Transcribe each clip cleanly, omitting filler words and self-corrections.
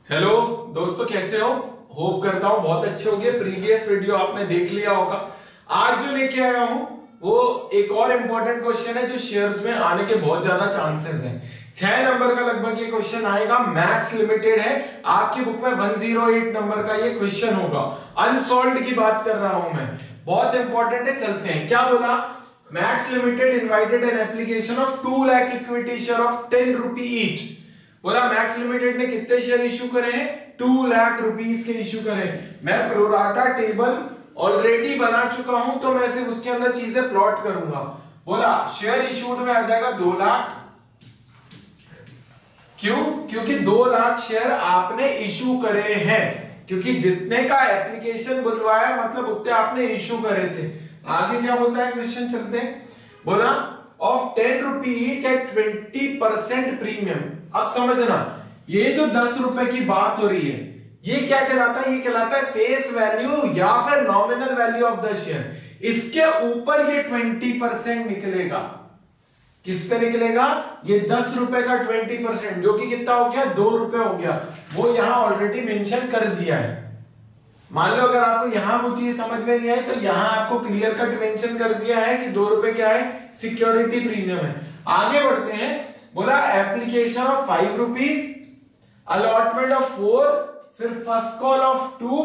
Hello दोस्तों, कैसे हो? होप करता हूं बहुत अच्छे होंगे। प्रीवियस वीडियो आपने देख लिया होगा। आज जो लेके आया हूं वो एक और इंपॉर्टेंट क्वेश्चन है जो शेयर्स में आने के बहुत ज्यादा चांसेस हैं। 6 नंबर का लगभग ये क्वेश्चन आएगा। मैक्स लिमिटेड है, आपकी बुक में 108 नंबर का ये क्वेश्चन होगा। अनसॉल्व्ड की बात कर रहा हूं मैं, बहुत इंपॉर्टेंट है। चलते हैं। क्या बोला? Max limited invited an application of 2 lakh equity share of 10 rupee each. बोला मैक्स लिमिटेड ने कितने शेयर इश्यू करे हैं? 2 लाख रुपीस के इश्यू करे। मैं प्रोराटा टेबल ऑलरेडी बना चुका हूं, तो मैं सिर्फ उसके अंदर चीजें प्लॉट करूंगा। बोला शेयर इश्यूड में आ जाएगा 2 लाख। क्यों? क्योंकि 2 लाख शेयर आपने इश्यू करे हैं, क्योंकि जितने का एप्लीकेशन बुलवाया मतलब उतने आपने इश्यू करे थे। आगे क्या बोलता है क्वेश्चन, चलते हैं। बोला of 10 rupee each eight 20% premium. अब समझना, ये जो 10 रुपए की बात हो रही है, ये क्या कहलाता है? ये कहलाता है फेस वैल्यू या फिर nominal value of the share. इसके ऊपर ये 20% निकलेगा। किस पे निकलेगा? ये 10 रुपए का 20%, जो कि कितना हो गया? 2 रुपए हो गया। वो यहां ऑलरेडी मेंशन कर दिया है। मान लो अगर आपको यहां वो चीज समझ में नहीं आई, तो यहां आपको क्लियर कट मेंशन कर दिया है कि 2 रुपए क्या है? सिक्योरिटी प्रीमियम है। आगे बढ़ते हैं। बोला application of 5 rupees, allotment of 4, फिर first call of 2,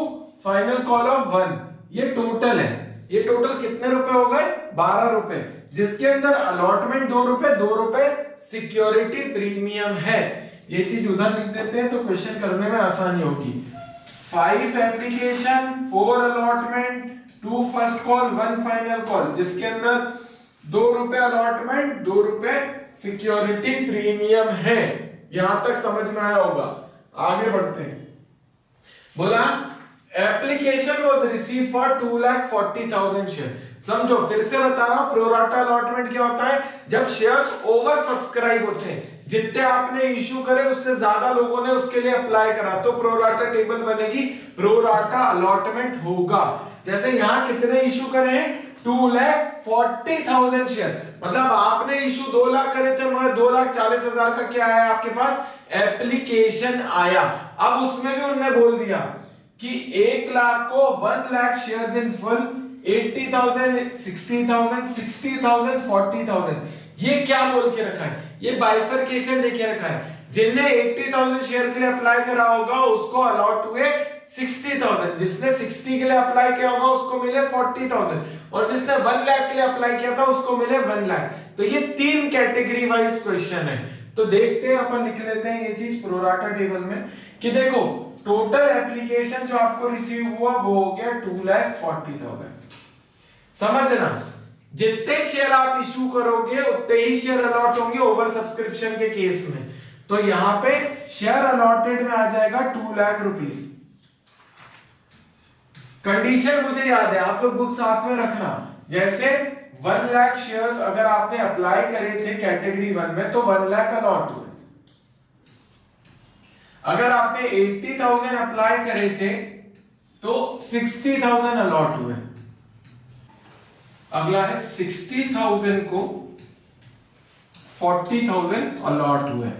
final call of 1। ये टोटल है। ये टोटल कितने रुपए हो गए? 12 रुपए, जिसके अंदर अलॉटमेंट 2 रुपए, 2 रुपए सिक्योरिटी प्रीमियम है। ये चीज उधर लिख देते हैं तो क्वेश्चन करने में आसानी होगी। 5 application, 4 allotment, 2 first call, 1 final call, जिसके अंदर 2 रुपए अलॉटमेंट, 2 रुपए सिक्योरिटी प्रीमियम है। यहां तक समझ में आया होगा। आगे बढ़ते हैं। बोला application was receive for 2,40,000 share. समझो, फिर से बता रहा हूं, प्रोराटा अलॉटमेंट क्या होता है? जब शेयर्स ओवर सब्सक्राइब होते हैं, जितने आपने इश्यू करे उससे ज्यादा लोगों ने उसके लिए अप्लाई करा, तो प्रोराटा टेबल बनेगी, प्रोराटा अलॉटमेंट होगा। जैसे यहां कितने इश्यू करे हैं? 2,40,000 शेयर। मतलब आपने इश्यू 2 लाख करे थे, मगर 2,40,000 का क्या आया आपके पास? एप्लीकेशन आया। अब उसमें भी उन्होंने बोल दिया कि 1 लाख को 1 लाख शेयर्स इन फुल, 80,000, 60,000, 60,000, 40,000। ये क्या बोल के रखा है? ये बाइफरकेशन देके रखा है। जिनने 80,000 शेयर के लिए अप्लाई करा होगा उसको अलॉट हुए 60,000, जिसने 60 के लिए अप्लाई किया होगा उसको मिले 40,000, और जिसने 1 लाख के लिए अप्लाई किया था उसको मिले 1 लाख। तो ये 3 कैटेगरी वाइज क्वेश्चन है। तो देखते हैं, अपन लिख लेते हैं ये चीज प्रोराटा टेबल में कि देखो टोटल एप्लीकेशन जो आपको रिसीव हुआ वो हो गया 2,40,000। समझना, जितने शेयर आप इशू करोगे उतने ही शेयर अलॉट होंगे ओवर सब्सक्रिप्शन के केस में। तो यहां पे शेयर अलॉटेड में आ जाएगा 2 लाख रुपीस। कंडीशन मुझे याद है, आप लोग बुक साथ में रखना। जैसे 1 लाख शेयर्स अगर आपने अप्लाई करे थे कैटेगरी 1 में, तो 1 लाख अलॉट हुए। अगर आपने 80,000 अप्लाई करे थे तो 60,000 अलॉट हुए। अगला है 60,000 को 40,000 अलॉट हुए।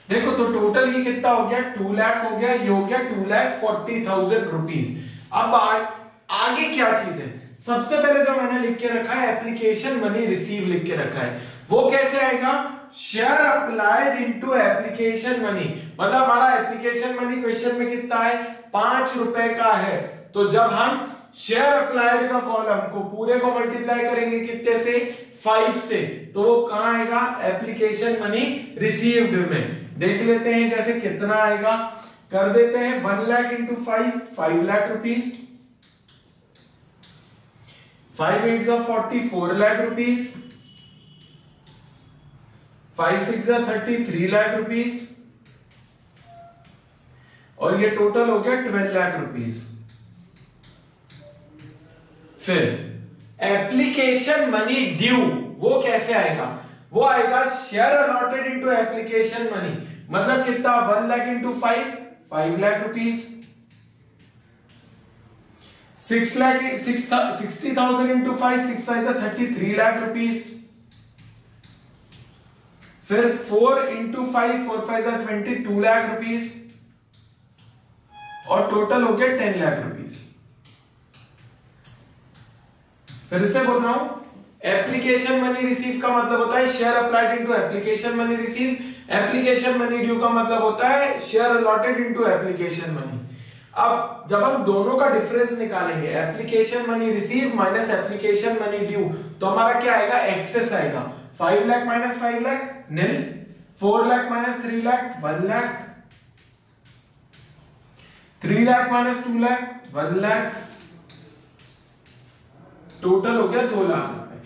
देखो तो टोटल ये कितना हो गया? 2 लाख हो गया। ये हो गया 2,40,000 रुपीस। अब आगे क्या चीज है? सबसे पहले जो मैंने लिख के रखा है एप्लीकेशन मनी रिसीव लिख के रखा है, वो कैसे आएगा? Share applied into application money. मतलब हमारा एप्लीकेशन मनी क्वेश्चन में कितना है? 5 रुपए का है। तो जब हम शेयर अप्लाइड का कॉलम को पूरे को मल्टीप्लाई करेंगे कितने से? 5 से, तो वो कहां आएगा? एप्लीकेशन मनी रिसीव्ड में। देख लेते हैं जैसे कितना आएगा, कर देते हैं 1 lakh into 5, 5 lakh rupees. 5 8 40, 4 lakh rupees. 5 6 30, 3 lakh rupees. और ये टोटल हो गया 12 लाख रुपीस। फिर एप्लीकेशन मनी ड्यू, वो कैसे आएगा? वो आएगा share allotted into application money. मतलब कितना? 1 lakh into 5, 5 lakh rupees. 60,000 into 5, 6 5 30, 3 lakh rupees. फिर 4 इंटू 5, 4 5 20, 2 लाख रुपीस। और टोटल हो गया 10 लाख रुपीस। फिर से बोल रहा हूं, एप्लीकेशन मनी रिसीव का मतलब होता है share applied into application money receive, application money due का मतलब होता है share allotted into application money. अब जब हम दोनों का डिफरेंस निकालेंगे, application money receive minus application money due, तो हमारा क्या आएगा, एक्सेस आएगा। 5 लाख माइनस 5 लाख निल, 4 lakh minus 3 lakh 1 lakh, 3 lakh minus 2 lakh 1 lakh, total हो गया 2 लाख रुपए।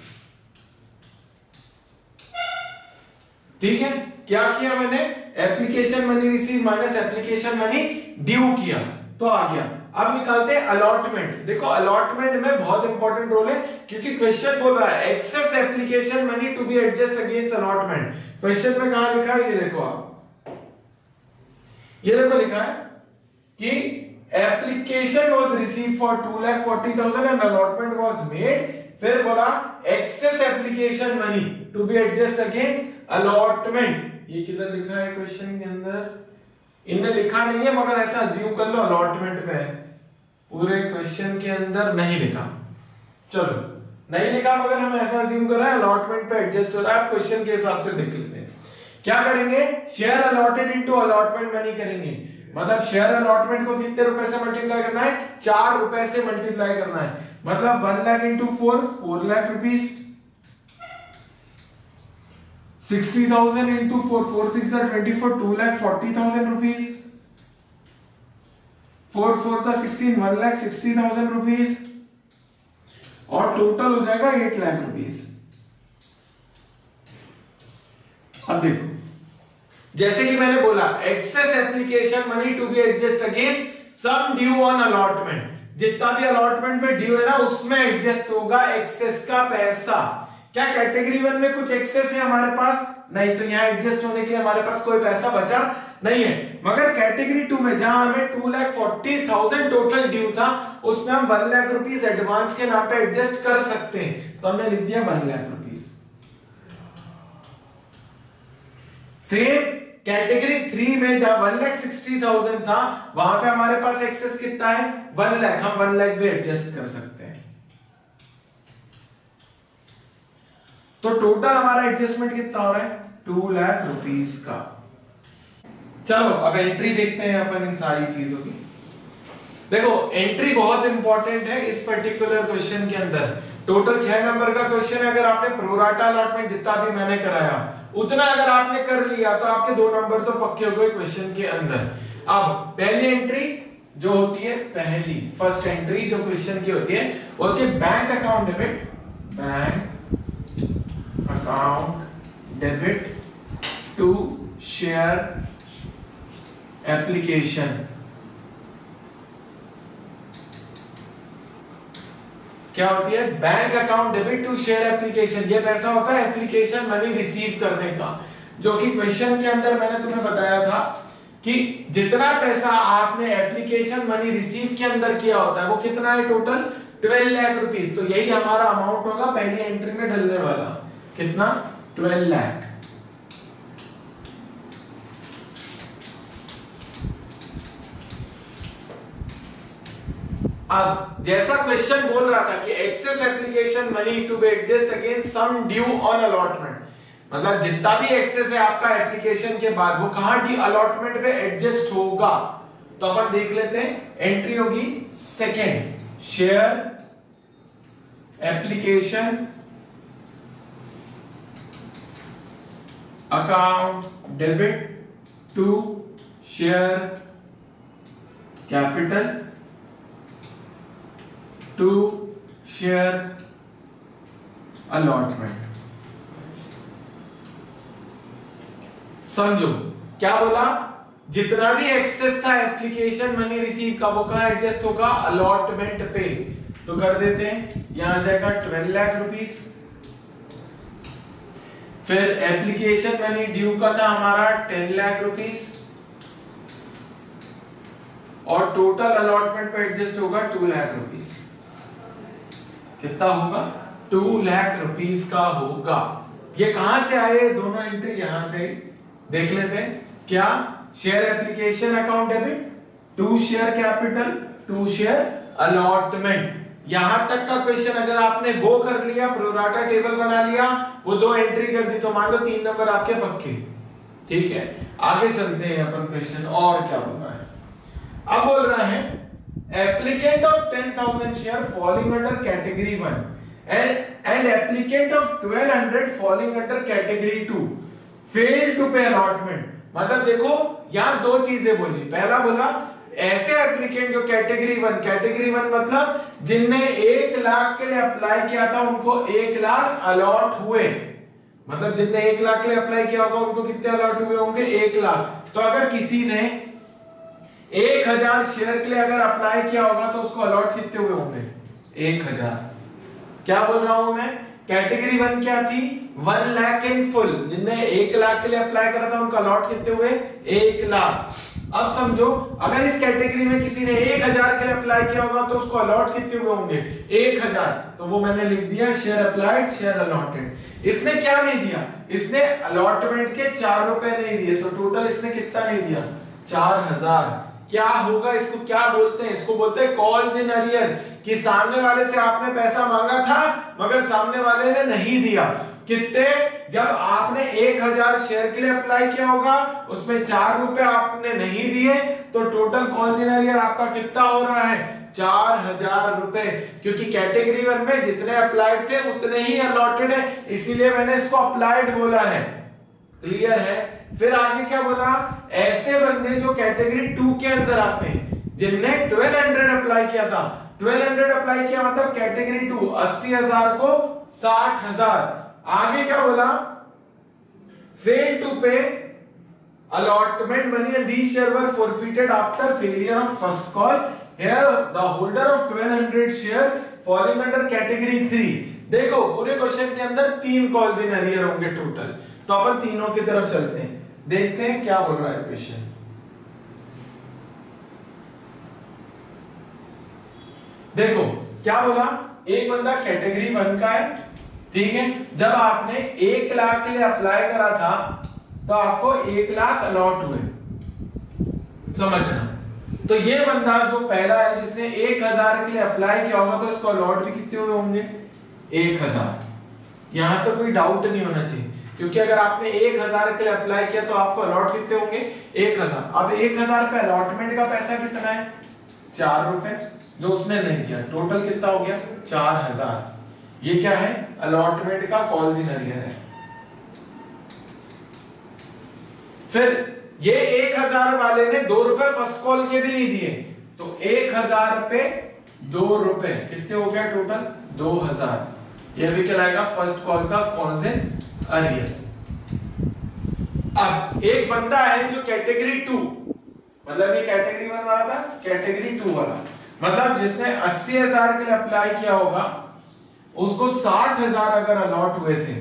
ठीक है, क्या किया मैंने, application money receive minus application money due किया, तो आ गया। अब निकालते हैं अलॉटमेंट। देखो अलॉटमेंट में बहुत इंपॉर्टेंट रोल है, क्योंकि क्वेश्चन बोल रहा है excess application money to be adjust against allotment. Question में कहां लिखा है, ये देखो आप, ये देखो लिखा है कि application was receive for 2,40,000 and allotment was made. फिर बोला excess application money to be adjust against allotment. ये किधर लिखा है क्वेश्चन के अंदर, इनने लिखा नहीं है मगर ऐसा अज्यूम कर लो अलॉटमेंट पे है, पूरे क्वेश्चन के अंदर नहीं लिखा। चलो नहीं लिखा मगर हम ऐसा अज्यूम कर रहे हैं अलॉटमेंट पे एडजस्ट हो रहा है। क्वेश्चन के हिसाब से देख लेते हैं क्या करेंगे, share allotted into allotment money करेंगे। मतलब शेयर अलॉटमेंट को कितने रुपए से मल्टीप्लाई करना है, 4 रुपए से मल्टीप्लाई करना है। मतलब 1 lakh into 4 lakh rupees, 60,000 into 4 6 24 2,40,000 rupees, 4 4 16 1,60,000 rupees, और टोटल हो जाएगा 8 लाख रुपीस। अब देखो जैसे कि मैंने बोला excess application money to be adjust against some due on allotment, जितना भी अलॉटमेंट पे ड्यू है ना उसमें एडजस्ट होगा एक्सेस का पैसा। क्या कैटेगरी 1 में कुछ एक्सेस है हमारे पास, नहीं, तो यहाँ एडजस्ट होने के लिए हमारे पास कोई पैसा बचा नहीं है। मगर कैटेगरी 2 में जहां हमें 2,40,000 टोटल ड्यू था, उसमें हम 1 लाख रुपीस एडवांस के नाम पे एडजस्ट कर सकते हैं, तो हमने लिख दिया 1 लाख रुपीस। सेम कैटेगरी 3 में जहां 1,60,000 था, वहां पे हमारे पास एक्सेस कितना है, 1 लाख, हम 1 लाख भी एडजस्ट कर सकते हैं। तो टोटल हमारा एडजस्टमेंट कितना हो रहा है, 2 लाख रुपीस का। चलो अब एंट्री देखते हैं अपन इन सारी चीजों की। देखो एंट्री बहुत इंपॉर्टेंट है इस पर्टिकुलर क्वेश्चन के अंदर। टोटल 6 नंबर का क्वेश्चन है, अगर आपने प्रोराटा अलॉटमेंट जितना भी मैंने कराया उतना अगर आपने कर लिया तो आपके 2 नंबर तो पक्के हो गए क्वेश्चन के अंदर। अब पहली एंट्री जो होती है, पहली फर्स्ट एंट्री जो क्वेश्चन की होती है वो होती है bank account debit, bank account debit to share application. क्या होती है, bank account debit to share application. ये पैसा होता है एप्लीकेशन मनी रिसीव करने का, जो कि क्वेश्चन के अंदर मैंने तुम्हें बताया था कि जितना पैसा आपने एप्लीकेशन मनी रिसीव के अंदर किया होता है वो कितना है, टोटल 12 लाख रुपीस। तो यही हमारा अमाउंट होगा पहली एंट्री में डलने वाला, कितना, 12 लाख। अब जैसा क्वेश्चन बोल रहा था कि excess application money to be adjust against some due on allotment, मतलब जितना भी एक्सेस है आपका एप्लीकेशन के बाद वो कहां ड्यू, अलॉटमेंट पे एडजस्ट होगा। तो अपन देख लेते हैं, एंट्री होगी second, share application account debit to share capital to share allotment. समझो क्या बोला, जितना भी एक्सेस था एप्लीकेशन मनी रिसीव का वो कहां एडजस्ट होगा, अलॉटमेंट पे। तो कर देते हैं, यहां आ जाएगा 12 लाख रुपीस। फिर एप्लीकेशन मनी ड्यू का था हमारा 10 लाख रुपीस, और टोटल अलॉटमेंट पे एडजस्ट होगा 2 लाख रुपीस। कितना होगा, 2 लाख रुपीस का होगा। ये कहां से आए दोनों एंट्री, यहां से देख लेते हैं। क्या, share application account debit to share capital, to share allotment. यहां तक का क्वेश्चन अगर आपने वो कर लिया, प्रोराटा टेबल बना लिया, वो 2 एंट्री कर दी, तो मान लो 3 नंबर आपके पक्के। ठीक है, आगे चलते हैं अपन क्वेश्चन और क्या बोल रहा है। अब बोल रहा है applicant of 10,000 share falling under category 1 and applicant of 1200 falling under category 2 fail to pay allotment. मतलब देखो यहां 2 चीजें बोली। पहला बोला ऐसे एप्लीकेंट जो कैटेगरी 1 मतलब जिनने 1 लाख के लिए अप्लाई किया था उनको 1 लाख अलॉट हुए। मतलब जिनने 1 लाख के लिए अप्लाई किया होगा उनको कितने अलॉट हुए होंगे? 1 लाख। तो अगर किसी ने 1000 शेयर के लिए अगर अप्लाई किया होगा तो उसको अलॉट कितने हुए होंगे? 1000। क्या बोल रहा हूं मैं? कैटेगरी 1 क्या थी? 1 लाख इन फुल। जिनने 1 लाख के लिए अप्लाई करा था उनका अलॉट कितने हुए? 1 लाख। अब समझो अगर इस कैटेगरी में किसी ने 1000 के लिए अप्लाई किया होगा तो उसको अलॉट कितने हुए होंगे? 1000। तो वो मैंने लिख दिया शेयर अप्लाइड, शेयर अलॉटेड। इसने क्या नहीं दिया? इसने अलॉटमेंट के 4 रुपए नहीं दिए, तो टोटल इसने कितना नहीं दिया? 4000। क्या होगा? इसको क्या बोलते हैं? इसको बोलते हैं कॉल्स इन अरियर, कि सामने वाले से आपने पैसा मांगा था मगर सामने वाले ने नहीं दिया। कितने? जब आपने 1000 शेयर के लिए अप्लाई किया होगा उसमें 4 रुपए आपने नहीं दिए, तो टोटल कॉल्स इन अरियर आपका कितना हो रहा है? 4000 रुपए। क्योंकि कैटेगरी 1 में जितने अप्लाइड थे उतने ही अलॉटेड है, इसीलिए मैंने इसको अप्लाइड बोला है। क्लियर है? फिर आगे क्या बोला? ऐसे बंदे जो कैटेगरी 2 के अंदर आते हैं, जिनने 1200 अप्लाई किया था, 1200 अप्लाई किया मतलब कैटेगरी 2 80,000 को 60,000। आगे क्या बोला? फेल टू पे allotment money and these share were forfeited after failure of first call. Here the holder of 1200 share falling under category 3. देखो पूरे क्वेश्चन के अंदर 3 कॉल्स इन अरियर होंगे टोटल, तो अपन तीनों की तरफ चलते हैं, देखते हैं क्या बोल रहा है क्वेश्चन। देखो क्या बोला? एक बंदा कैटेगरी 1 का है, ठीक है। जब आपने 1 लाख के लिए अप्लाई करा था तो आपको 1 लाख अलॉट हुए, समझना। तो ये बंदा जो पहला है जिसने 1000 के लिए अप्लाई किया होगा तो इसको अलॉट भी कितने हुए होंगे? 1000। यहां तो कोई डाउट नहीं होना चाहिए, क्योंकि अगर आपने 1000 के लिए अप्लाई किया तो आपको अलॉट कितने होंगे? 1000। अब 1000 पे अलॉटमेंट का पैसा कितना है? 4 रुपए, जो उसने नहीं किया। टोटल कितना हो गया? 4000। ये क्या है? अलॉटमेंट का कॉल्स इन अरियर है। फिर ये 1000 वाले ने 2 रुपए फर्स्ट कॉल के भी नहीं दिए, तो 1000 पे 2 रुपए कितने हो गया? टोटल 2000। ये भी कहलाएगा फर्स्ट कॉल का कॉल्स इन अरियर। अब एक बंदा है जो कैटेगरी 2, मतलब ये कैटेगरी 1 वाला था, कैटेगरी 2 वाला मतलब जिसने 80,000 के लिए अप्लाई किया होगा, उसको 60,000 अगर अलॉट हुए थे,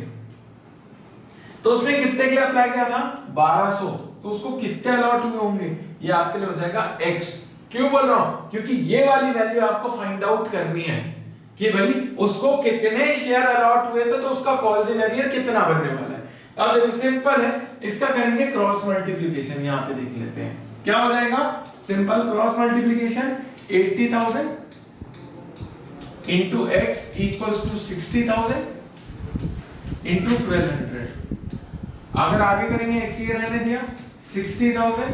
तो उसने कितने के लिए अप्लाई किया था? 1200। तो उसको कितने अलॉट हुए होंगे? ये आपके लिए हो जाएगा x। क्यों बोल रहा हूं? क्योंकि ये वाली वैल्यू आपको फाइंड आउट करनी है कि भाई उसको कितने शेयर अलॉट हुए थे, तो उसका कॉल्स इन अरियर कितना बनने वाला है। अब देखो सिंपल है, इसका करेंगे क्रॉस मल्टीप्लिकेशन। यहां पे देख लेते हैं क्या हो जाएगा। Simple cross multiplication 80,000 into x equals to 60,000 into 1200। अगर आगे करेंगे x ये रहने दिया 60,000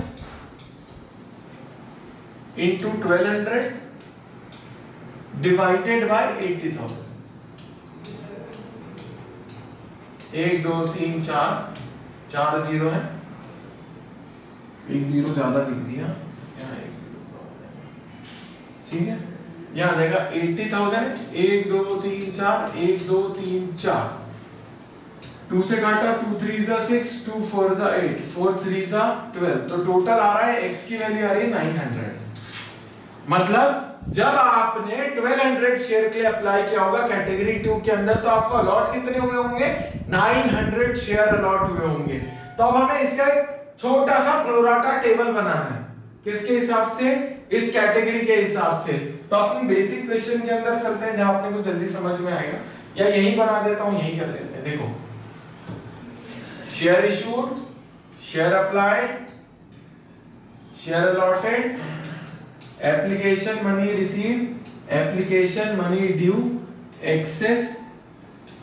into 1200 divided by 80,000। 1 2 3 4 जीरो है, एक जीरो ज्यादा लिख दिया, ठीक है। यहां देगा 80,000, 1 2 3 4, 1 2 3 4, 2 से काटा 2 3 6, 2 4 8, 4 3 12, तो टोटल आ रहा है x की वैल्यू आ रही है 900। मतलब जब आपने 1200 शेयर के लिए अप्लाई किया होगा कैटेगरी 2 के अंदर, तो आपको अलॉट कितने हुए होंगे? 900 शेयर अलॉट हुए होंगे। तो अब हमें इसका एक छोटा सा प्रोराटा टेबल बनाना है, किसके हिसाब से? इस कैटेगरी के हिसाब से। तो अपन बेसिक क्वेश्चन के अंदर चलते हैं जहां अपने को जल्दी समझ में आएगा, या यही बना देता हूं, यही कर लेते हैं। देखो share issued, share applied, share allotted, application money receive, application money due, excess,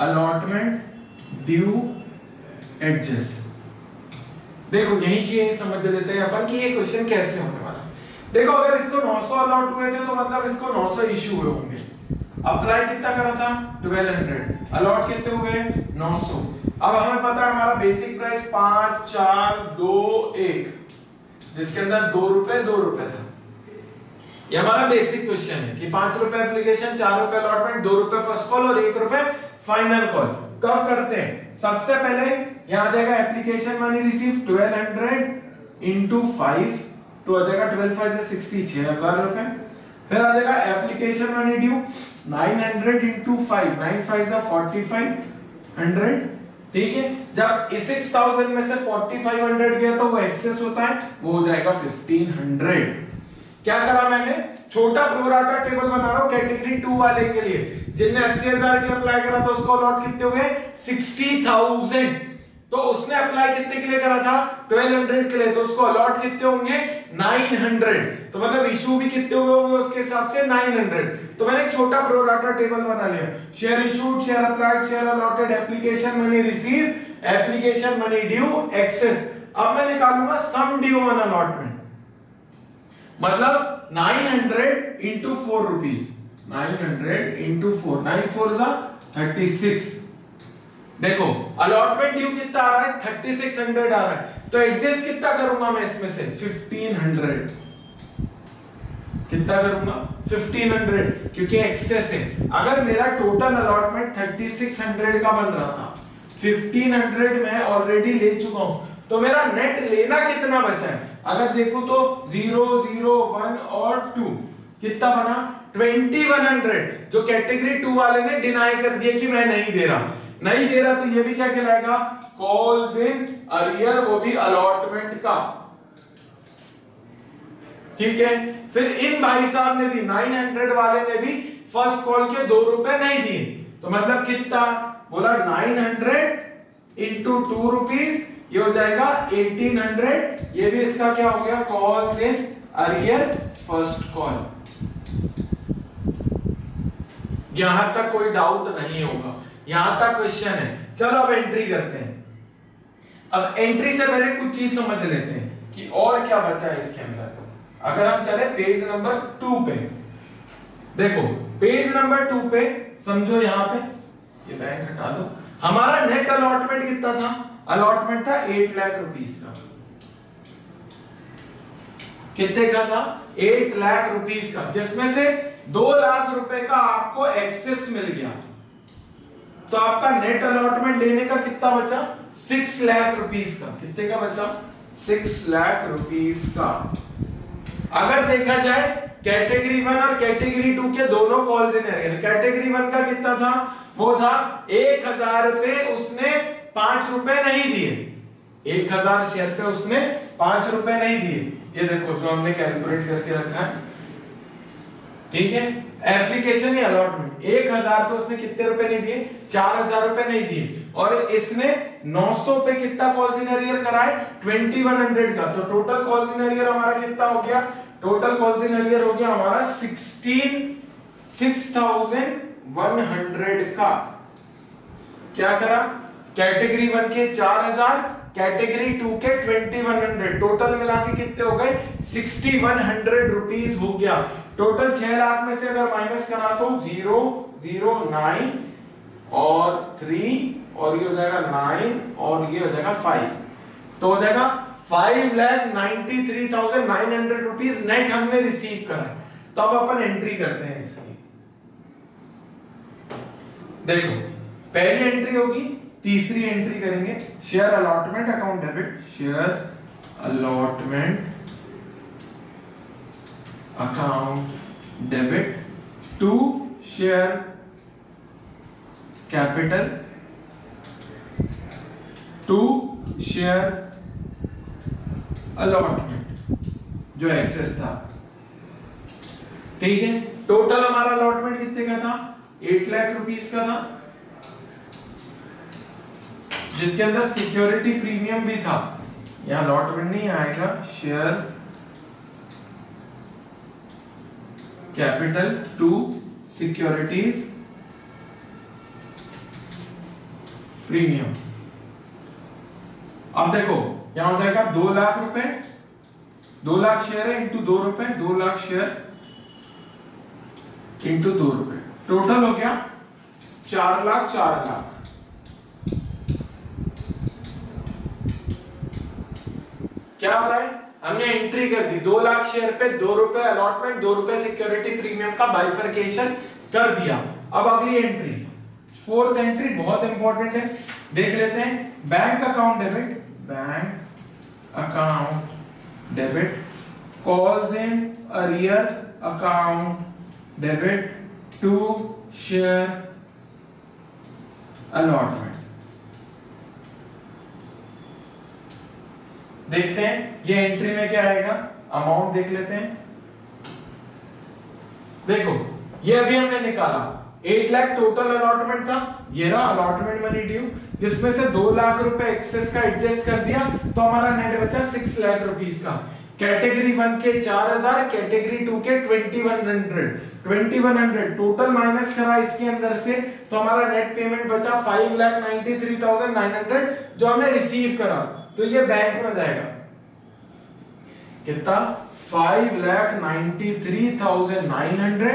allotment, due, adjust. देखो यही की यही समझ लेते हैं अपन कि ये क्वेश्चन कैसे होने वाला है। देखो अगर इसको 900 अलॉट हुए थे तो मतलब इसको 900 इशू हुए होंगे। अप्लाई कितना करा था 1200, अलॉट कितने हुए 900। अब हमें पता है हमारा बेसिक प्राइस 5 4 2 1, जिसके अंदर 2 रुपए 2 रुपए था। ये हमारा बेसिक क्वेश्चन है कि 5 रुपए एप्लीकेशन, 4 रुपए अलॉटमेंट, 2 रुपए फर्स्ट कॉल और 1 रुपए फाइनल कॉल। कब करते हैं? सबसे पहले यहां आ जाएगा एप्लीकेशन मनी रिसीव 1200 इंटू 5, तो आ जाएगा 12 5 से 60, 6000 रुपए। फिर आ जाएगा एप्लीकेशन मनी ड्यू 900 इंटू 5, 9 5 से 4500, ठीक है। जब 6000 में से 4500 गया तो वो एक्सेस होता है, वो हो जाएगा 1500। क्या करा मैंने? छोटा प्रोराटा टेबल बना रहा हूं कैटेगरी 2 वाले के लिए, जिनने 80000 के लिए अप्लाई करा था उसको अलॉट कितने हुए 60000, तो उसने अप्लाई कितने के लिए करा था 1200 के लिए, तो उसको अलॉट कितने होंगे 900, तो मतलब इशू भी कितने हुए होंगे उसके हिसाब से 900। तो मैंने एक छोटा प्रोराटा टेबल बना लिया, share issued, share applied, share allotted, application money receive, application money due, excess. अब मैं निकालूंगा सम ड्यू ऑन अलॉटमेंट, मतलब 900 इंटू 4 रुपीज, 900 इंटू 4, 9 4 जा 36। देखो अलॉटमेंट ड्यू कितना आ रहा है 3600 आ रहा है, तो एडजस्ट कितना करूंगा मैं इसमें से 1500, कितना करूंगा 1500, क्योंकि एक्सेस है। अगर मेरा टोटल अलॉटमेंट 3600 का बन रहा था, 1500 मैं ऑलरेडी ले चुका हूं, तो मेरा नेट लेना कितना बचा है? अगर देखो तो 0 0 1 और 2 कितना बना 2100, जो कैटेगरी 2 वाले ने डिनाई कर दिया कि मैं नहीं दे रहा, नहीं दे रहा, तो ये भी क्या कहलाएगा कॉल्स इन अरियर, वो भी अलॉटमेंट का, ठीक है। फिर इन भाई साहब ने भी 900 वाले ने भी फर्स्ट कॉल के 2 रुपए नहीं दिए, तो मतलब कितना बोला 900 इंटू 2 रुपीज, ये हो जाएगा 1800। ये भी इसका क्या हो गया calls in arrear first call. यहां तक कोई डाउट नहीं होगा, यहां तक क्वेश्चन है। चलो अब एंट्री करते हैं। अब एंट्री से पहले कुछ चीज समझ लेते हैं कि और क्या बचा है इसके अंदर। अगर हम चले पेज नंबर 2 पे, देखो पेज नंबर 2 पे समझो, यहां पे ये बैंक हटा दो, हमारा नेट अलॉटमेंट कितना था? अलॉटमेंट था 8 लाख रुपीस का। कितने का था? 8 लाख रुपीस का, जिसमें से 2 लाख रुपए का आपको एक्सेस मिल गया, तो आपका नेट अलॉटमेंट लेने का कितना बचा 6 लाख रुपीस का। कितने का बचा 6 लाख रुपीस का। अगर देखा जाए कैटेगरी 1 और कैटेगरी 2 के दोनों कॉल्स इन एरियर, कैटेगरी 1 का कितना था? वो था 1000 रुपए, उसने 5 रुपए नहीं दिए, 1000 शेयर पे उसने 5 रुपए नहीं दिए। ये देखो जो हमने कैलकुलेट करके रखा है, ठीक है। एप्लीकेशन या अलॉटमेंट 1000 पे उसने कितने रुपए नहीं दिए 4000 रुपए नहीं दिए, और इसने 900 पे कितना कॉल्स इन एरियर कराए 2100 का, तो टोटल कॉल्स इन एरियर हमारा कितना हो गया? टोटल कॉल्स इन एरियर हो गया हमारा 6100 का। क्या करा? कैटेगरी 1 के 4000, कैटेगरी 2 के 2100, टोटल मिला के कितने हो गए 6100 रुपीस हो गया। टोटल 6 लाख में से अगर माइनस करा तो 0 0 9 और 3 और ये हो जाएगा 9 और ये हो जाएगा 5, तो हो जाएगा 5,93,900 रुपीस नेट हमने रिसीव करा। तो अब अपन एंट्री करते हैं इसकी। देखो पहली एंट्री होगी, तीसरी एंट्री करेंगे share allotment account debit, share allotment account debit to share capital to share allotment जो एक्सेस था, ठीक है। टोटल हमारा अलॉटमेंट कितने का था 8 लाख रुपीस का था, जिसके अंदर सिक्योरिटी प्रीमियम भी था। यहां अलॉटमेंट नहीं आएगा, share capital to securities premium. अब देखो यहां हो जाएगा 2 लाख रुपए, 2 लाख शेयर है इंटू 2 रुपए, 2 लाख शेयर इंटू 2 रुपए, टोटल हो गया 4 लाख 4 लाख। क्या हो रहा है, हमने एंट्री कर दी 2 लाख शेयर पे 2 रुपए अलॉटमेंट, 2 रुपए सिक्योरिटी प्रीमियम का बाइफरकेशन कर दिया। अब अगली एंट्री, फोर्थ एंट्री बहुत इंपॉर्टेंट है, देख लेते हैं। Bank account debit, bank account debit calls in arrear account debit to share allotment. देखते हैं ये एंट्री में क्या आएगा, अमाउंट देख लेते हैं। देखो ये अभी हमने निकाला 8 लाख टोटल अलॉटमेंट था, ये रहा अलॉटमेंट मनी ड्यू, जिसमें से 2 लाख रुपए एक्सेस का एडजस्ट कर दिया तो हमारा नेट बचा 6 लाख रुपीस का। कैटेगरी 1 के 4000, कैटेगरी 2 के 2100 टोटल माइनस करा इसके अंदर से तो हमारा नेट पेमेंट बचा 5,93,900 जो हमने रिसीव करा। तो ये बैंक में जाएगा कितना, 5,93,900,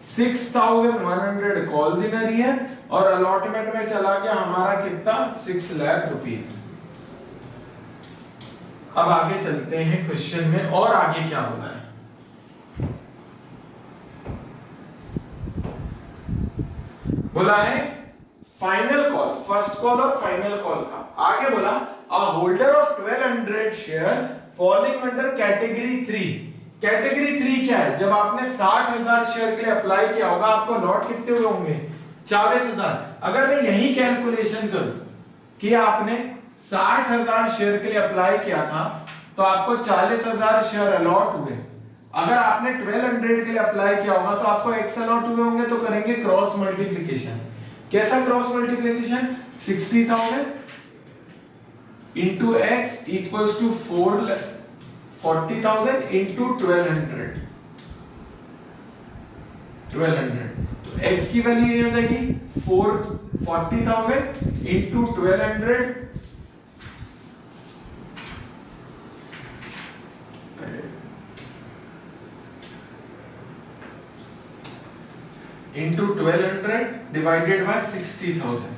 6,100 कॉल्स इन अरियर और अलॉटमेंट में चला गया हमारा कितना, 6 लाख रुपीस। अब आगे चलते हैं क्वेश्चन में, और आगे क्या बोला है। बोला है फाइनल कॉल, फर्स्ट कॉल और फाइनल कॉल का। आगे बोला a holder of 1200 share falling under category 3। Category 3 क्या है, जब आपने 60,000 शेयर के लिए अप्लाई किया होगा आपको लॉट कितने हुए होंगे, 40,000। अगर मैं यही कैलकुलेशन करूं कि आपने 60,000 शेयर के लिए अप्लाई किया था तो आपको 40,000 शेयर अलॉट हुए। अगर आपने 1200 के लिए अप्लाई किया होगा तो आपको एक्स अलॉट हुए होंगे। तो करेंगे क्रॉस मल्टीप्लिकेशन। कैसा cross multiplication, 60,000 into X equals to 40,000 into 1200। तो x की वैल्यू ये हो जाएगी 40,000 इंटू 1200 इंटू 1200 डिवाइडेड बाय 60,000।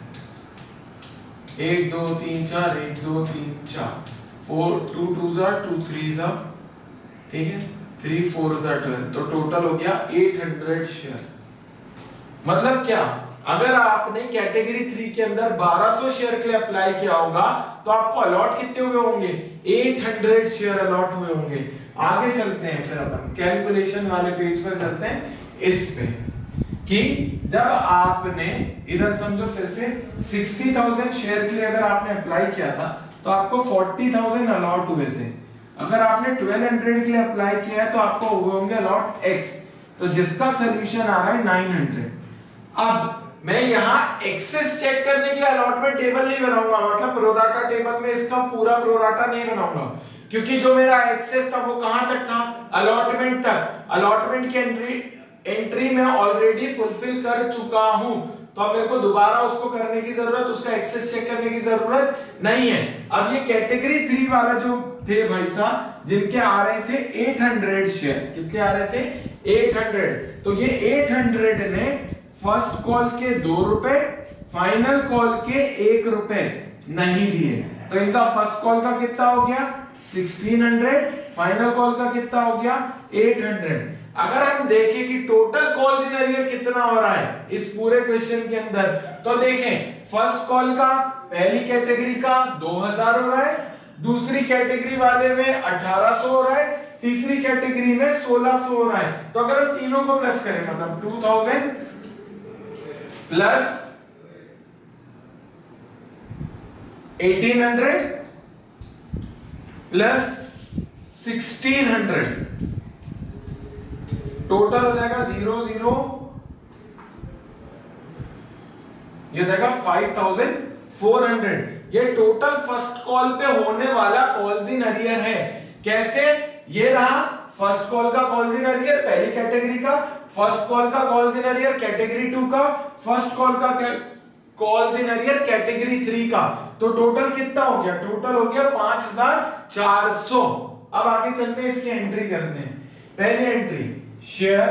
1 2 3 4 1 2 3 4 4 2 2 2 3 ठीक है, 3 4 12। तो टोटल हो गया 800 शेयर। मतलब क्या, अगर आपने कैटेगरी 3 के अंदर 1200 शेयर के लिए अप्लाई किया होगा तो आपको अलॉट कितने हुए होंगे, 800 शेयर अलॉट हुए होंगे। आगे चलते हैं, फिर अपन कैलकुलेशन वाले पेज पर चलते हैं। इस पे कि जब आपने इधर समझो फिर से 60,000 शेयर के लिए अगर आपने अप्लाई किया था तो आपको 40,000 अलॉट हुए थे। अगर आपने 1200 के लिए अप्लाई किया है तो आपको हुए होंगे अलॉट x, तो जिसका सोल्यूशन आ रहा है 900। अब मैं यहाँ एक्सेस चेक करने के लिए अलॉटमेंट टेबल नहीं बनाऊंगा, मतलब प्रोराटा टेबल में इसका पूरा प्रोराटा नहीं बनाऊंगा, क्योंकि जो मेरा एक्सेस था वो कहां तक था, अलॉटमेंट तक। अलॉटमेंट की एंट्री में ऑलरेडी फुलफिल कर चुका हूं, तो अब मेरे को दोबारा उसको करने की जरूरत, उसका एक्सेस चेक करने की जरूरत नहीं है। अब ये कैटेगरी 3 वाला जो थे भाई साहब, जिनके आ रहे थे 800 शेयर, कितने आ रहे थे 800, तो ये 800 ने फर्स्ट कॉल के 2 रुपए, फाइनल कॉल के 1 रुपए नहीं दिए, तो इनका फर्स्ट कॉल का कितना हो गया 1600, फाइनल कॉल का कितना हो गया 800। अगर हम देखें कि टोटल कॉल्स इन अरियर कितना हो रहा है इस पूरे क्वेश्चन के अंदर, तो देखें फर्स्ट कॉल का पहली कैटेगरी का 2000 हो रहा है, दूसरी कैटेगरी वाले में 1800 हो रहा है, तीसरी कैटेगरी में 1600 हो रहा है। तो अगर हम तीनों को प्लस करें, मतलब 2000 प्लस 1800 प्लस 1600, टोटल हो जाएगा 00, ये जाएगा 5400। ये टोटल फर्स्ट कॉल पे होने वाला कॉल्स इन अरियर है। कैसे, ये रहा फर्स्ट कॉल का कॉल्स इन अरियर पहली कैटेगरी का, फर्स्ट कॉल का कॉल्स इन अरियर कैटेगरी 2 का, फर्स्ट कॉल का कॉल्स इन अरियर कैटेगरी 3 का। तो टोटल कितना हो गया? टोटल हो गया 5400। अब आगे चलते हैं, इसकी एंट्री करते हैं। पहली एंट्री शेयर,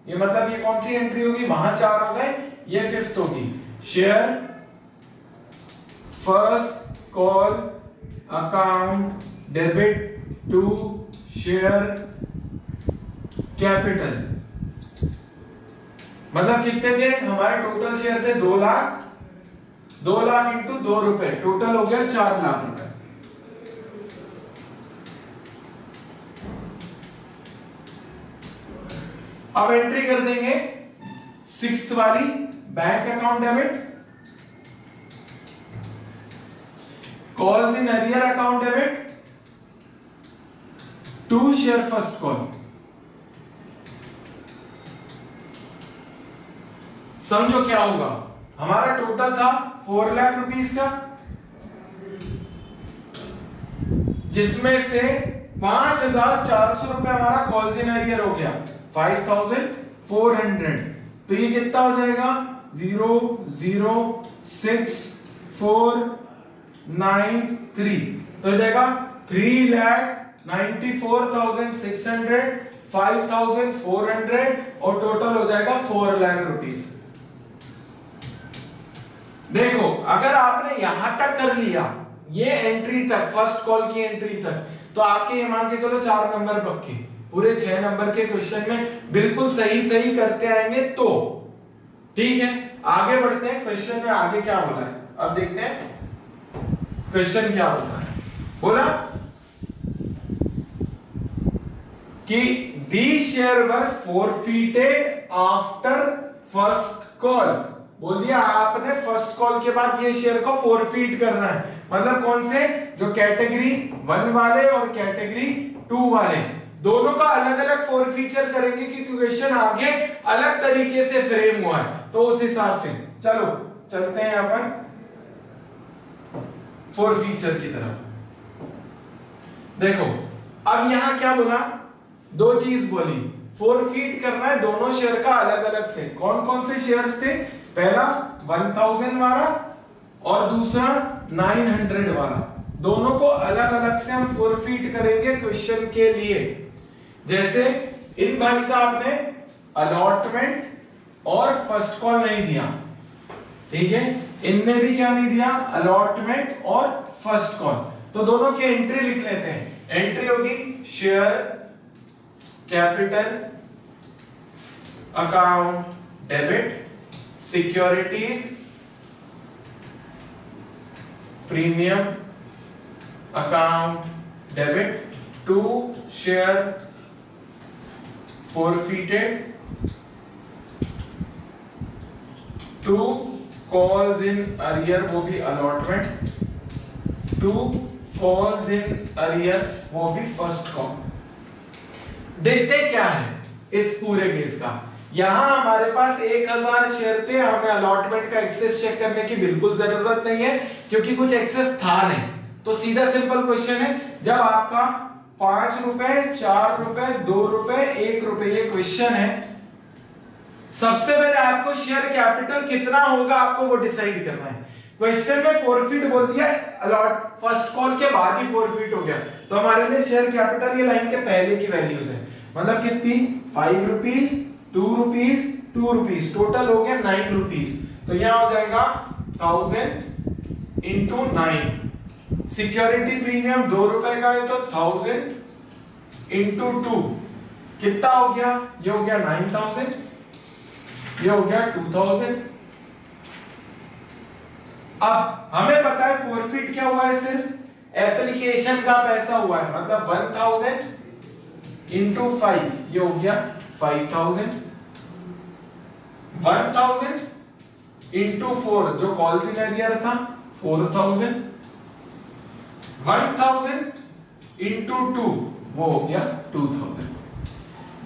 ये मतलब ये कौन सी एंट्री होगी? वहां 4 हो गए, ये 5th होगी। Share first call account debit to share capital, मतलब कितने थे हमारे? टोटल शेयर थे 2 लाख, 2 लाख इंटू 2 रुपए, टोटल हो गया 4 लाख रुपए। अब एंट्री कर देंगे 6th वाली, bank account debit, calls in arrear account debit to share first call. समझो क्या होगा? हमारा टोटल था 4 लाख रुपीस का, जिसमें से 5400 रुपए हमारा कॉल्स इन अरियर हो गया, 5400। तो ये कितना हो जाएगा? 006,493, तो हो जाएगा 3,94,600, 5,400 और टोटल हो जाएगा 4 लाख रुपीस। देखो अगर आपने यहां तक कर लिया, ये एंट्री तक, फर्स्ट कॉल की एंट्री तक, तो आपके ये मान के चलो 4 नंबर पक्के, पूरे 6 नंबर के क्वेश्चन में बिल्कुल सही करते आएंगे तो ठीक है। आगे बढ़ते हैं, क्वेश्चन में आगे क्या बोला है अब देखते हैं क्वेश्चन क्या बोला है। बोला कि the share were forfeited after first call. बोल दिया आपने फर्स्ट कॉल के बाद ये शेयर को फॉरफिट करना है, मतलब कौन से? जो कैटेगरी 1 वाले और कैटेगरी 2 वाले, दोनों का अलग अलग फॉरफीचर करेंगे क्योंकि क्वेश्चन आगे अलग तरीके से फ्रेम हुआ है, तो उस हिसाब से चलो चलते हैं अपन फॉरफीचर की तरफ। देखो अब यहां क्या बोला? 2 चीज बोली, फॉरफिट करना है दोनों शेयर का अलग अलग से। कौन कौन से शेयर्स थे? पहला 1000 वाला और दूसरा 900 वाला, दोनों को अलग अलग से हम फॉरफिट करेंगे क्वेश्चन के लिए। जैसे इन भाई साहब ने अलॉटमेंट और फर्स्ट कॉल नहीं दिया, ठीक है, इनने भी क्या नहीं दिया? अलॉटमेंट और फर्स्ट कॉल, तो दोनों की एंट्री लिख लेते हैं। एंट्री होगी share capital account debit securities premium account debit to share forfeited to calls in arrear, वो भी allotment, to calls in arrear, वो भी फर्स्ट कॉल। देखते क्या है इस पूरे केस का। यहां हमारे पास 1000 शेयर थे, हमें अलॉटमेंट का एक्सेस चेक करने की बिल्कुल जरूरत नहीं है क्योंकि कुछ एक्सेस था नहीं। तो सीधा सिंपल क्वेश्चन है, जब आपका 5 रुपए, 4 रुपए, 2 रुपए, 1 रुपए ये क्वेश्चन है, सबसे पहले आपको शेयर कैपिटल कितना होगा आपको वो डिसाइड करना है। क्वेश्चन में फॉरफिट बोल दिया, अलॉट फर्स्ट कॉल के बाद ही फॉरफिट हो गया, तो हमारे लिए शेयर कैपिटल ये लाइन के पहले की वैल्यूज है, मतलब कितनी? 5 रुपीस, 2 रुपीस, 2 रुपीस, टोटल हो गया 9 रुपीस। तो यहां हो जाएगा 1000 इंटू 9। सिक्योरिटी प्रीमियम 2 रुपए का है तो 1000 इंटू 2 कितना हो गया? ये हो गया 9000, ये हो गया 2000। अब हमें पता है फॉरफिट क्या हुआ है? सिर्फ एप्लीकेशन का पैसा हुआ है, मतलब 1000 इंटू 5, ये हो गया 5000। 1000 इंटू 4 जो कॉल्स इन अरियर था 4000। 1000 इंटू 2 वो हो गया 2000।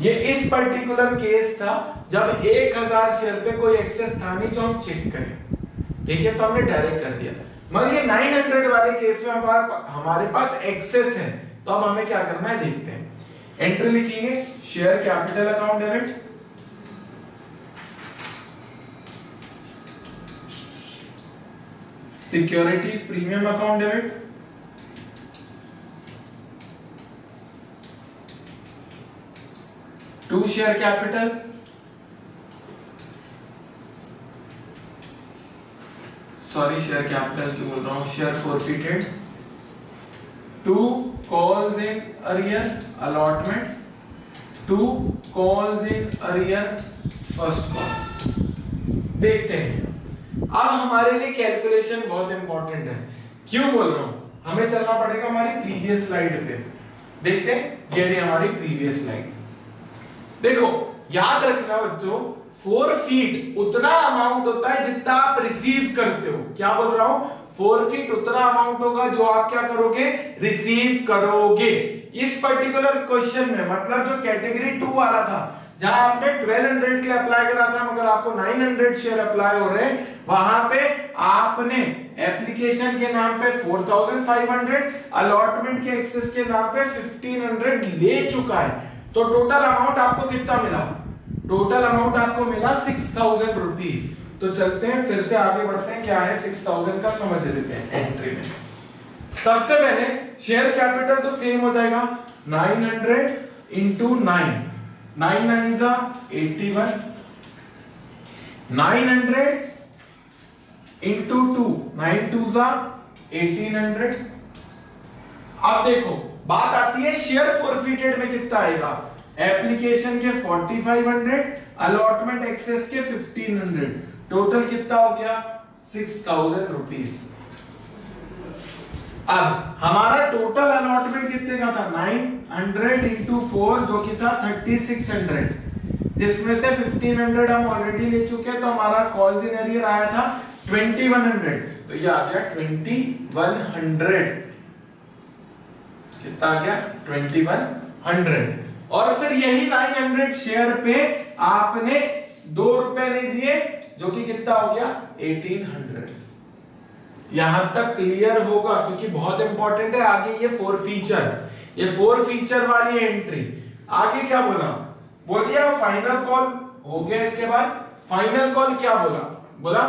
ये इस पर्टिकुलर केस था जब 1000 शेयर पे कोई एक्सेस था नहीं जो हम चेक करें, ठीक है, तो हमने डायरेक्ट कर दिया। मगर ये 900 वाले केस में हमारे पास एक्सेस है, तो अब हमें क्या करना है देखते हैं। एंट्री लिखेंगे share capital account debit, securities premium account debit, to share capital, sorry share capital क्यों बोल रहा हूं, share forfeited, to calls in arrear allotment, to calls in arrear first call. देखते हैं अब हमारे लिए कैलकुलेशन बहुत इंपॉर्टेंट है। क्यों बोल रहा हूं, हमें चलना पड़ेगा हमारी प्रीवियस स्लाइड पे। देखते हैं ये रही हमारी प्रीवियस स्लाइड। देखो याद रखना बच्चों, 4 फीट उतना अमाउंट होता है जितना आप रिसीव करते हो। क्या बोल रहा हूं, 4 फीट उतना अमाउंट होगा जो आप क्या करोगे, रिसीव करोगे। इस पर्टिकुलर क्वेश्चन में मतलब जो कैटेगरी 2 वाला था, जहां आपने 1200 के लिए अप्लाई करा था मगर आपको 900 शेयर अप्लाई हो रहे हैं, वहां पे आपने एप्लीकेशन के नाम पे 4500, अलॉटमेंट के एक्सेस के नाम पे 1500 ले चुका है। तो टोटल अमाउंट आपको कितना मिला, टोटल अमाउंट आपको मिला 6000 रुपीज। तो चलते हैं फिर से आगे बढ़ते हैं, क्या है 6000 का समझ लेते हैं एंट्री में। सबसे पहले शेयर कैपिटल तो सेम हो जाएगा, 900 इंटू 9, 9 9 जा 81, 900 इंटू 2, 9 2 जा 1800। अब देखो बात आती है शेयर फॉरफिटेड में कितना आएगा, एप्लीकेशन के 4500, अलॉटमेंट एक्सेस के 1500, टोटल कितना हो गया 6000 रुपीस। अब हमारा टोटल अलॉटमेंट कितने का था, 900 इंटू 4 जो कि था 3600, जिसमें से 1500 हम ऑलरेडी ले चुके हैं। तो हमारा कॉल्स इन एरियर आया था 2100, तो ये आ गया 2100। कितना आ गया 2100। और फिर यही 900 शेयर पे आपने 2 रुपए नहीं दिए, जो कि कितना हो गया 1800। यहां तक क्लियर होगा, क्योंकि बहुत इंपॉर्टेंट है आगे ये 4 फीचर, ये 4 फीचर वाली एंट्री। आगे क्या बोला, बोल दिया फाइनल कॉल हो गया। इसके बाद फाइनल कॉल क्या बोला, बोला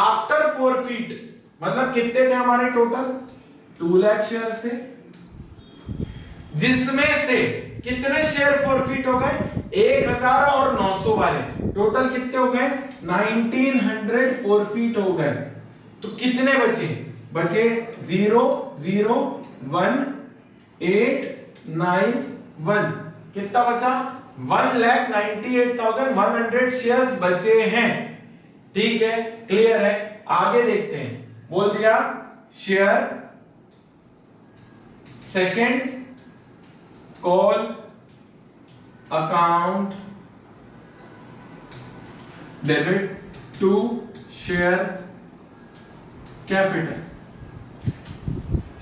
आफ्टर 4 फीट, मतलब कितने थे हमारे टोटल 2 लाख शेयर्स थे, जिसमें से कितने शेयर फॉरफिट हो गए 1000 और 900 वाले, टोटल कितने हो गए 1900 फॉरफिट हो गए। तो कितने बचे, बचे 0 0 1 8 9 1, कितना बचा 1,98,100 शेयर्स बचे हैं। ठीक है, क्लियर है। आगे देखते हैं, बोल दिया share second call account debit to share capital.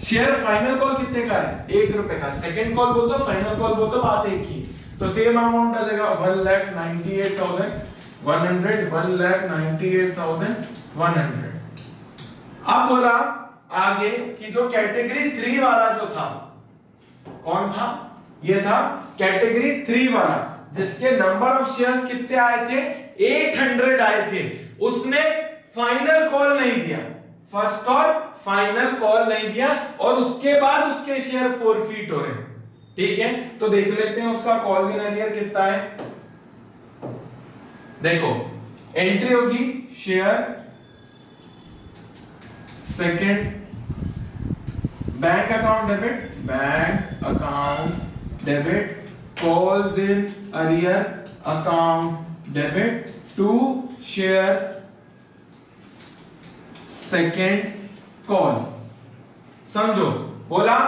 Share final call कितने का है 1 रुपए का, सेकेंड कॉल बोल दो फाइनल कॉल बोल दो, बात एक ही। तो सेम अमाउंट आ जाएगा 1,98,100, 1,98,100। अब बोला आगे कि जो कैटेगरी 3 वाला जो था, कौन था, ये था कैटेगरी 3 वाला, जिसके नंबर ऑफ शेयर्स कितने आए थे 800 आए थे। उसने फाइनल कॉल नहीं दिया, फर्स्ट कॉल फाइनल कॉल नहीं दिया, और उसके बाद उसके शेयर फॉरफिट हो रहे हैं। ठीक है, तो देख लेते हैं उसका कॉल्स इन एरियर कितना है। देखो एंट्री होगी share second bank account debit, bank account debit, calls in arrear account debit to share second call. समझो, बोला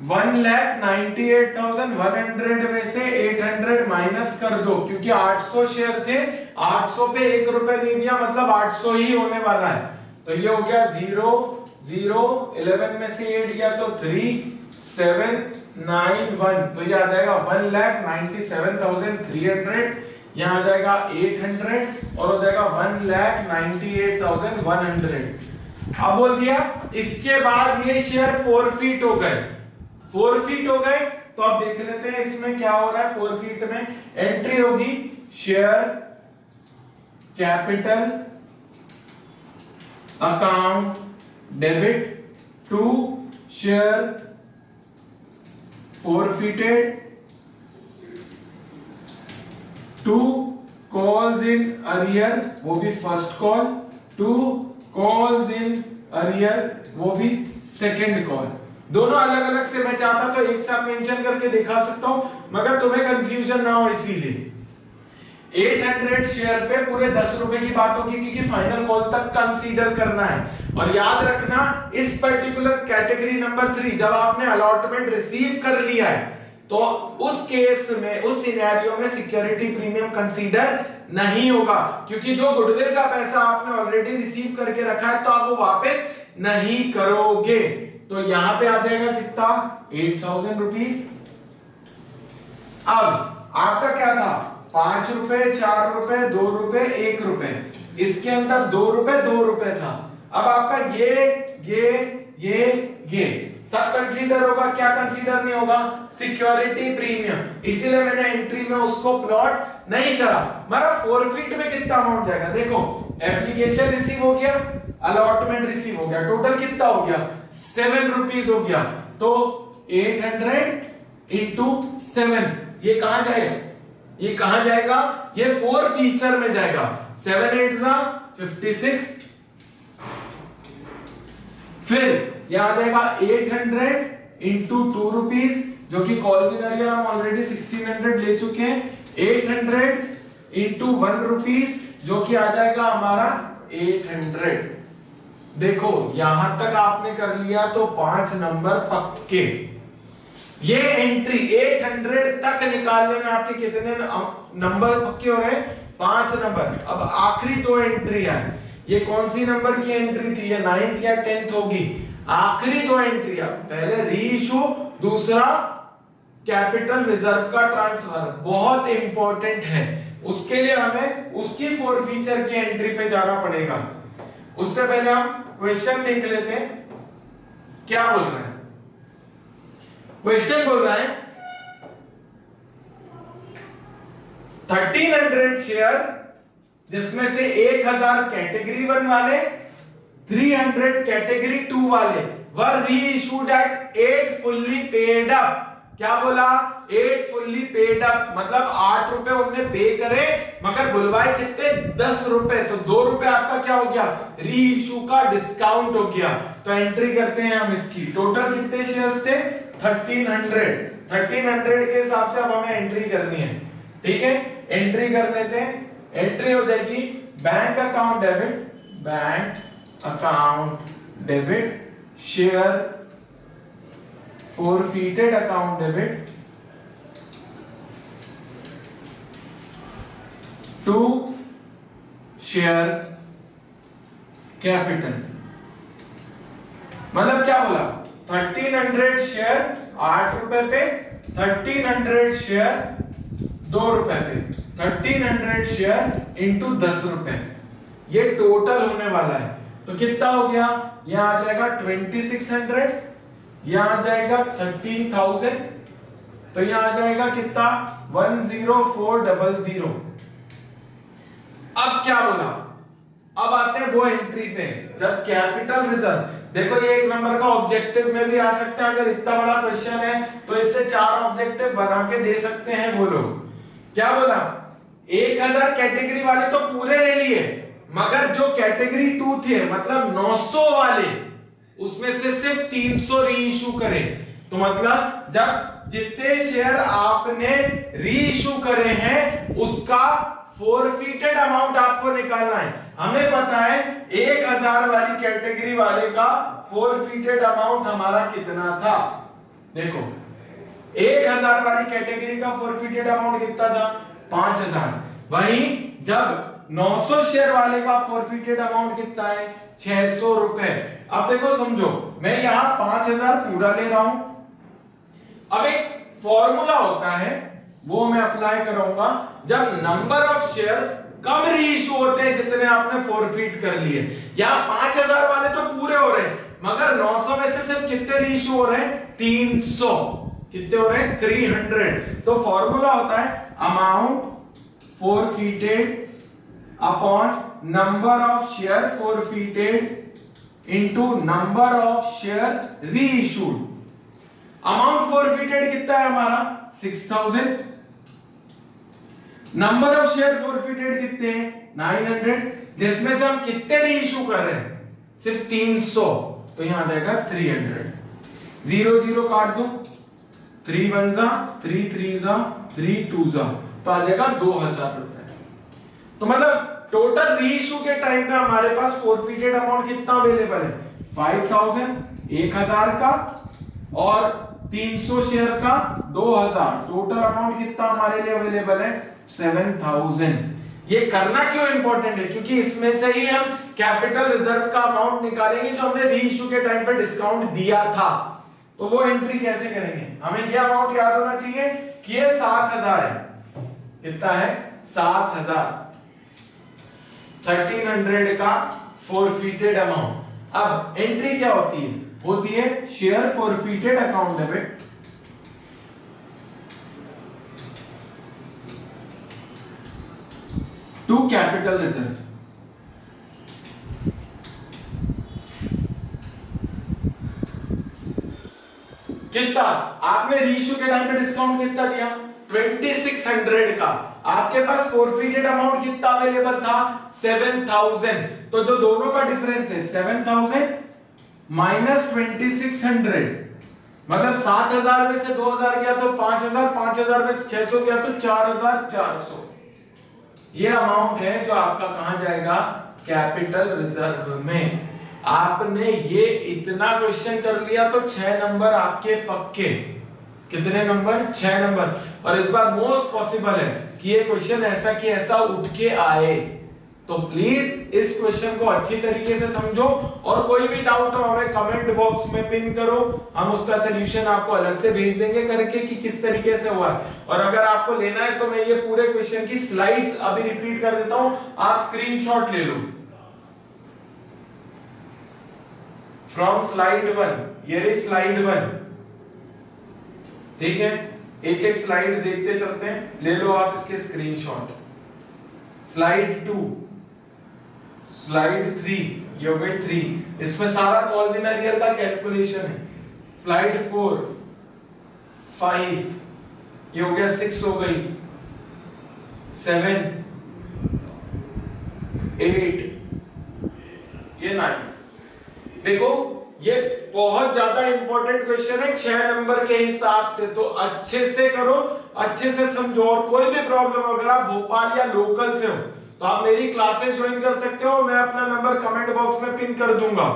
1,98,100 में से 800 माइनस कर दो, क्योंकि 800 शेयर थे, 800 पे 1 रुपए दे दिया, मतलब 800 ही होने वाला है। तो ये हो गया 0 0, 11 में से 8 गया तो 3 7 9 1, तो ये आ जाएगा 1,97,300, यहाँ आ जाएगा 800 और हो जाएगा 1,98,100। अब बोल दिया इसके बाद ये शेयर फॉरफिट हो गए, फोरफीट हो गए। तो अब देख लेते हैं इसमें क्या हो रहा है। फोरफीट में एंट्री होगी share capital account debit to share forfeited to calls in arrear, वो भी first call, to calls in arrear, वो भी सेकंड कॉल। दोनों अलग अलग से मैं चाहता तो एक साथ मेंशन करके दिखा सकता हूं, मगर तुम्हें कंफ्यूजन ना हो इसीलिए 800 शेयर पे पूरे 10 रुपए की बात होगी, क्योंकि फाइनल कॉल तक कंसीडर करना है। और याद रखना इस पर्टिकुलर कैटेगरी नंबर 3 जब आपने अलॉटमेंट रिसीव कर लिया है तो उस केस में, उस सिनेरियो में सिक्योरिटी प्रीमियम कंसीडर नहीं होगा, क्योंकि जो गुडविल का पैसा आपने ऑलरेडी रिसीव करके रखा है तो आप वो वापस नहीं करोगे। तो यहां पे आ जाएगा कितना 8000 रुपीज। अब आपका क्या था 5 रुपए, 4 रुपए, 2 रुपए, 1 रुपए, इसके अंदर 2 रुपए 2 रुपए था। अब आपका ये सब कंसीडर होगा, क्या कंसीडर नहीं होगा, सिक्योरिटी प्रीमियम। इसीलिए मैंने एंट्री में उसको प्लॉट नहीं करा। हमारा फोरफीट में कितना अमाउंट जाएगा, देखो एप्लीकेशन रिसीव हो गया, अलॉटमेंट रिसीव हो गया, टोटल कितना हो गया 7 रुपीज हो गया। तो 800 इंटू 7 ये कहां जाएगा, ये कहां जाएगा, ये फोर फीचर में जाएगा। 7 8 56, फिर यह आ जाएगा 800 इंटू 2 रुपीज, जो कि कॉल हम ऑलरेडी 1600 ले चुके हैं। 800 इंटू 1 रुपीज, जो कि आ जाएगा हमारा 800। देखो यहां तक आपने कर लिया तो 5 नंबर पक्के। ये एंट्री 800 तक निकालने में आपके कितने नंबर पक्के हो रहे हैं, 5 नंबर। अब आखिरी 2 एंट्री है, ये कौन सी नंबर की एंट्री थी, ये 9th या 10th होगी। आखिरी 2 एंट्री, पहले रीइश्यू, दूसरा कैपिटल रिजर्व का ट्रांसफर, बहुत इंपॉर्टेंट है। उसके लिए हमें उसकी फोर फीचर की एंट्री पे जाना पड़ेगा। उससे पहले हम क्वेश्चन देख लेते हैं क्या बोल रहा है। क्वेश्चन बोल रहा है 1300 शेयर, जिसमें से 1000 कैटेगरी 1 वाले, 300 कैटेगरी 2 वाले were reissued at 8 fully paid up. क्या बोला 8 फुल्ली पेड अप, मतलब 8 रुपए उन्होंने पे करे मगर बुलवाए कितने 10 रुपए। तो 2 रुपए आपका क्या हो गया, रीइश्यू का डिस्काउंट हो गया। तो एंट्री करते हैं हम इसकी। टोटल कितने शेयर्स थे 1300 के हिसाब से अब हमें एंट्री करनी है। ठीक है, एंट्री कर लेते हैं। एंट्री हो जाएगी bank account debit, bank account debit, share forfeited account debit to share capital. मतलब क्या बोला 1300 शेयर 8 रुपए पे, 1300 शेयर 2 रुपए पे, 1300 शेयर इंटू 10 रुपए, ये टोटल होने वाला है। तो कितना हो गया, यहां आ जाएगा 2600, यहां आ जाएगा 13,000, तो यहां आ जाएगा कितना 10400। अब क्या बोला, अब आते हैं वो एंट्री पे जब कैपिटल रिजर्व, देखो ये 1 नंबर का ऑब्जेक्टिव में भी आ सकता है। अगर इतना बड़ा क्वेश्चन है तो इससे 4 ऑब्जेक्टिव बना के दे सकते हैं वो लोग। क्या बोला 1000 कैटेगरी वाले तो पूरे ले लिए, मगर जो कैटेगरी 2 थे मतलब 900 वाले, उसमें से सिर्फ 300 रीइश्यू करे। तो मतलब जब जितने शेयर आपने रीइश्यू करे हैं उसका फोरफीटेड अमाउंट आपको निकालना है। हमें पता है 1000 वाली कैटेगरी वाले का फोरफीटेड अमाउंट हमारा कितना था। देखो 1000 वाली कैटेगरी का फोरफीटेड अमाउंट कितना था 5000। वहीं जब 900 शेयर वाले का फोरफीटेड अमाउंट कितना है 600 रुपए। अब देखो समझो, मैं यहां 5000 पूरा ले रहा हूं। अब एक फॉर्मूला होता है वो मैं अप्लाई करूंगा, जब number of shares come reissue होते हैं जितने आपने फोरफीट कर लिए। यहां 5000 वाले तो पूरे हो रहे हैं, मगर 900 में से सिर्फ कितने रीइश्यू हो रहे हैं? 300। कितने हो रहे हैं? 300। तो फॉर्मूला होता है amount forfeited upon number of share forfeited into number of share reissued. Amount forfeited कितना है हमारा? 6000। नंबर ऑफ शेयर forfeited कितने हैं? 900। जिसमें से हम कितने रीइश्यू कर रहे हैं? सिर्फ 300। तो यहां आ जाएगा 300। 0 0 काट दो, 3 1 जा, 3 3 जा, 3 2 जा, तो आ जाएगा 2000 रुपए। तो मतलब टोटल रीइश्यू के टाइम पे हमारे पास forfeited अमाउंट कितना अवेलेबल है? 5000, 1000 का और 300 शेयर का 2000। टोटल अमाउंट कितना हमारे लिए अवेलेबल है? 7000। ये करना क्यों इंपॉर्टेंट है? क्योंकि इसमें से ही हम कैपिटल रिजर्व का अमाउंट निकालेंगे जो हमने रीइश्यू के टाइम पे डिस्काउंट दिया था। तो वो एंट्री कैसे करेंगे? हमें ये अमाउंट याद होना चाहिए कि ये 7000 है। कितना है? 7000। 1300 का forfeited अमाउंट। अब एंट्री क्या होती है? होती है share forfeited account debit to capital reserve. कितना आपने रीइश्यू के टाइम पे डिस्काउंट कितना दिया? 2600 का। आपके पास forfeited अमाउंट कितना अवेलेबल था? 7000। तो जो दोनों का डिफरेंस है 7000 माइनस 2600, मतलब 7000 में से 2000 गया तो 5000, 5000 में से 600 गया तो 4400। ये अमाउंट है जो आपका कहां जाएगा? कैपिटल रिजर्व में। आपने ये इतना क्वेश्चन कर लिया तो 6 नंबर आपके पक्के। कितने नंबर? 6 नंबर। और इस बार मोस्ट पॉसिबल है कि ये क्वेश्चन ऐसा कि ऐसा उठ के आए। तो प्लीज इस क्वेश्चन को अच्छी तरीके से समझो और कोई भी डाउट हो हमें कमेंट बॉक्स में पिन करो, हम उसका सलूशन आपको अलग से भेज देंगे करके कि किस तरीके से हुआ है। और अगर आपको लेना है तो मैं ये पूरे क्वेश्चन की स्लाइड्स अभी रिपीट कर देता हूं, आप स्क्रीनशॉट ले लो। फ्रॉम स्लाइड 1, ये रही स्लाइड 1। ठीक है, एक एक स्लाइड देखते चलते हैं, ले लो आप इसके स्क्रीनशॉट। स्लाइड 2, स्लाइड 3, ये हो गई 3, इसमें सारा कॉज इन एरियर का कैलकुलेशन है। स्लाइड 4, 5, ये हो गया 6 हो गई, 7, 8, ये 9। देखो ये बहुत ज्यादा इंपॉर्टेंट क्वेश्चन है 6 नंबर के हिसाब से, तो अच्छे से करो, अच्छे से समझो। और कोई भी प्रॉब्लम अगर आप भोपाल या लोकल से हो तो आप मेरी क्लासेस ज्वाइन कर सकते हो, मैं अपना नंबर कमेंट बॉक्स में पिन कर दूंगा।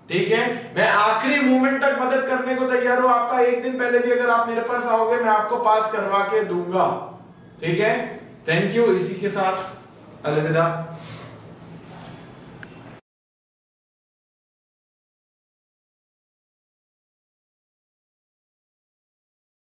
ठीक है, मैं आखिरी मोमेंट तक मदद करने को तैयार हूं। आपका एक दिन पहले भी अगर आप मेरे पास आओगे मैं आपको पास करवा के दूंगा। ठीक है, थैंक यू। इसी के साथ अलविदा।